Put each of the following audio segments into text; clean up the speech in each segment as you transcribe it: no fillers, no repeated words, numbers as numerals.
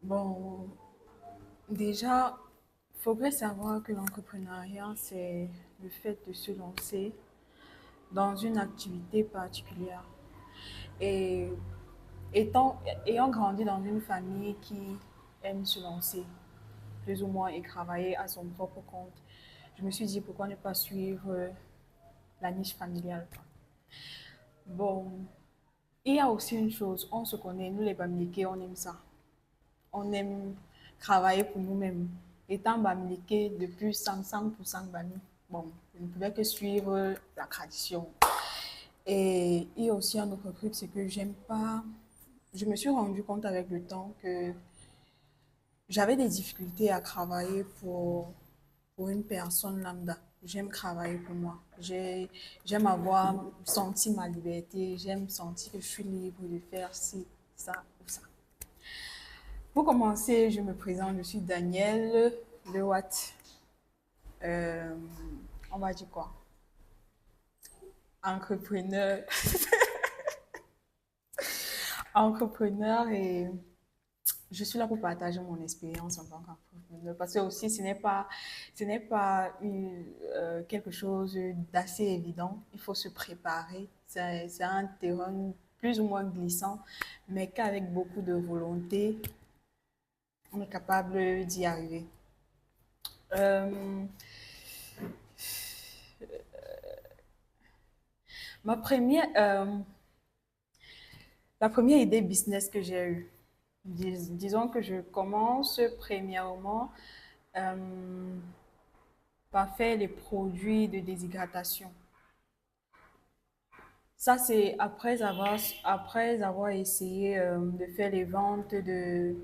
Bon, déjà, il faudrait savoir que l'entrepreneuriat, c'est le fait de se lancer dans une activité particulière. Et ayant grandi dans une famille qui aime se lancer, plus ou moins, et travailler à son propre compte, je me suis dit pourquoi ne pas suivre la niche familiale. Bon, il y a aussi une chose, on se connaît, nous les Bamileke, on aime ça. On aime travailler pour nous-mêmes. Étant Bamileke depuis 100% Bami, bon, je ne pouvais que suivre la tradition. Et il y a aussi un autre truc, c'est que j'aime pas. Je me suis rendu compte avec le temps que j'avais des difficultés à travailler pour une personne lambda. J'aime travailler pour moi. J'aime avoir senti ma liberté. J'aime sentir que je suis libre de faire ci, ça ou ça. Pour commencer, je me présente, je suis Danielle Lewatt. Euh, on va dire quoi? Entrepreneur, entrepreneur et je suis là pour partager mon expérience en tant qu'entrepreneur parce que aussi ce n'est pas quelque chose d'assez évident. Il faut se préparer. C'est un terrain plus ou moins glissant, mais qu'avec beaucoup de volonté, on est capable d'y arriver. Euh, ma première, la première idée business que j'ai eue, disons que je commence premièrement euh, par faire les produits de déshydratation. Ça, c'est après avoir essayé de faire les ventes de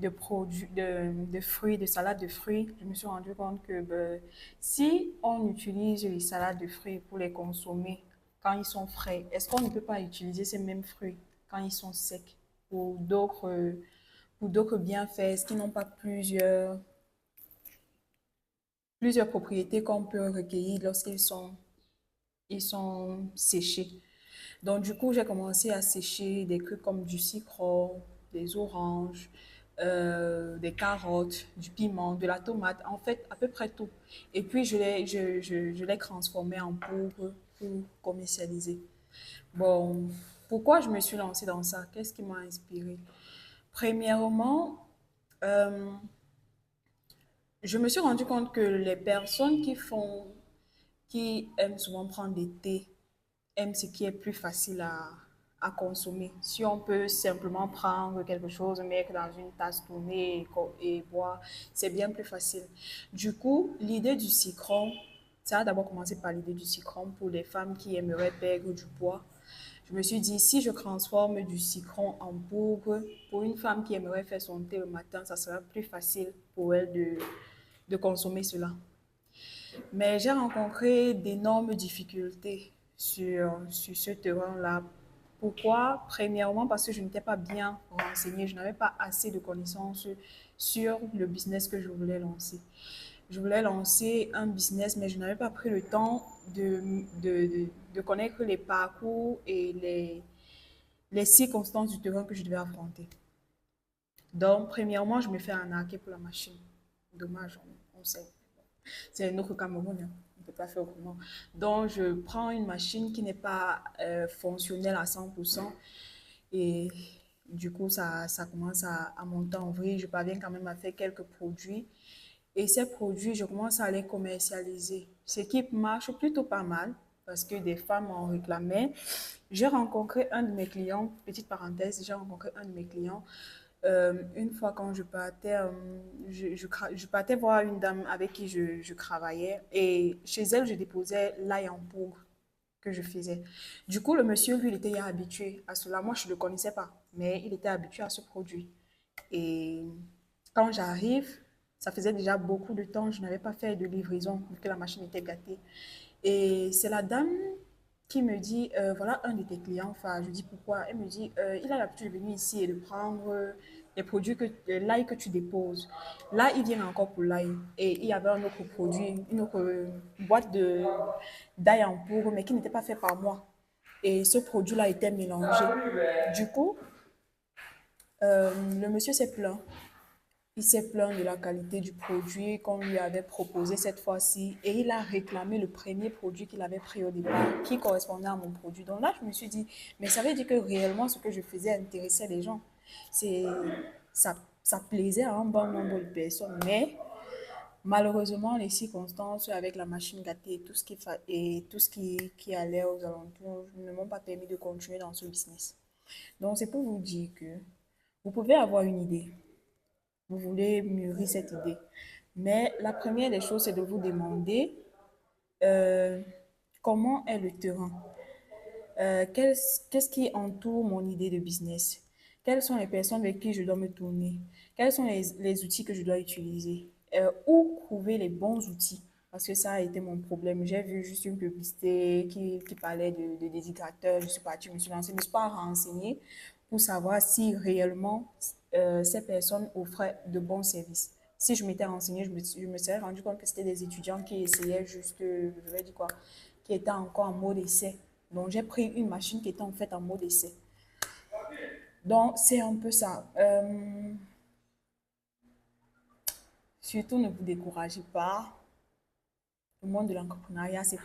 produits, de fruits, de salades de fruits. Je me suis rendu compte que ben, si on utilise les salades de fruits pour les consommer quand ils sont frais, est-ce qu'on ne peut pas utiliser ces mêmes fruits quand ils sont secs pour d'autres bienfaits, qui n'ont pas plusieurs propriétés qu'on peut recueillir lorsqu'ils sont séchés. Donc, du coup, j'ai commencé à sécher des trucs comme du citron, des oranges, des carottes, du piment, de la tomate, en fait, à peu près tout. Et puis, je l'ai transformé en poudre pour commercialiser. Bon, pourquoi je me suis lancée dans ça? Qu'est-ce qui m'a inspirée? Premièrement, euh, je me suis rendu compte que les personnes qui aiment souvent prendre des thés, aiment ce qui est plus facile à consommer. Si on peut simplement prendre quelque chose, mettre dans une tasse, tourner et boire, c'est bien plus facile. Du coup, l'idée du citron, ça a d'abord commencé par l'idée du citron pour les femmes qui aimeraient perdre du poids. Je me suis dit, si je transforme du citron en poudre, pour une femme qui aimerait faire son thé le matin, ça sera plus facile pour elle de consommer cela. Mais j'ai rencontré d'énormes difficultés sur ce terrain-là. Pourquoi? Premièrement, parce que je n'étais pas bien renseignée, je n'avais pas assez de connaissances sur le business que je voulais lancer. Je voulais lancer un business, mais je n'avais pas pris le temps de connaître les parcours et les circonstances du terrain que je devais affronter. Donc, premièrement, je me fais arnaquer pour la machine. Dommage, on sait. C'est un autre Cameroun, hein. On ne peut pas faire autrement. Donc, je prends une machine qui n'est pas fonctionnelle à 100%. Et du coup, ça commence à monter en vrille. Je parviens quand même à faire quelques produits. Et ces produits, je commence à les commercialiser. Ce qui marche plutôt pas mal parce que des femmes en réclamaient. J'ai rencontré un de mes clients, petite parenthèse, j'ai rencontré un de mes clients une fois quand je partais voir une dame avec qui je travaillais et chez elle, je déposais l'ail en poudre que je faisais. Du coup, le monsieur, lui, il était habitué à cela. Moi, je ne le connaissais pas, mais il était habitué à ce produit. Et quand j'arrive, ça faisait déjà beaucoup de temps, je n'avais pas fait de livraison vu que la machine était gâtée. Et c'est la dame qui me dit, voilà un de tes clients. Enfin, je dis pourquoi. Elle me dit, il a l'habitude de venir ici et de prendre les produits l'ail que tu déposes. Là, il vient encore pour l'ail. Et il y avait un autre produit, une autre boîte d'ail en poudre, mais qui n'était pas fait par moi. Et ce produit-là était mélangé. Du coup, Le monsieur s'est plaint. Il s'est plaint de la qualité du produit qu'on lui avait proposé cette fois-ci et il a réclamé le premier produit qu'il avait pris au départ qui correspondait à mon produit. Donc là, je me suis dit, mais ça veut dire que réellement ce que je faisais intéressait les gens. C'est, ça plaisait à un bon nombre de personnes, mais malheureusement, les circonstances avec la machine gâtée et tout ce et tout ce qui allait aux alentours ne m'ont pas permis de continuer dans ce business. Donc c'est pour vous dire que vous pouvez avoir une idée, vous voulez mûrir cette idée. Mais la première des choses, c'est de vous demander euh, comment est le terrain. Qu'est-ce qui entoure mon idée de business? Quelles sont les personnes avec qui je dois me tourner? Quels sont les outils que je dois utiliser? Où trouver les bons outils? Parce que ça a été mon problème. J'ai vu juste une publicité qui parlait de déshydrateurs. Je suis partie, je me suis lancée, je ne me suis pas renseignée pour savoir si réellement ces personnes offraient de bons services. Si je m'étais renseignée, je me serais rendu compte que c'était des étudiants qui essayaient juste, je vais dire quoi, qui étaient encore en mode essai. Donc, j'ai pris une machine qui était en fait en mode essai. Donc, c'est un peu ça. Surtout, ne vous découragez pas. Le monde de l'entrepreneuriat, je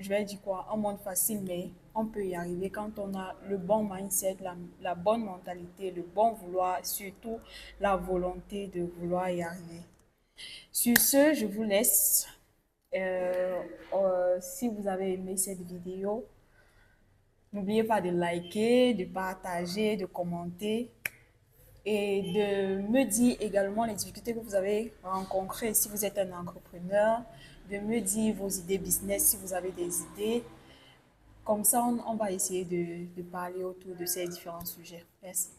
vais dire quoi, un monde facile, mais on peut y arriver quand on a le bon mindset, la bonne mentalité, le bon vouloir, surtout la volonté de vouloir y arriver. Sur ce, je vous laisse. Si vous avez aimé cette vidéo, n'oubliez pas de liker, de partager, de commenter et de me dire également les difficultés que vous avez rencontrées si vous êtes un entrepreneur, de me dire vos idées business si vous avez des idées. Comme ça, on va essayer de parler autour de ces différents sujets. Merci.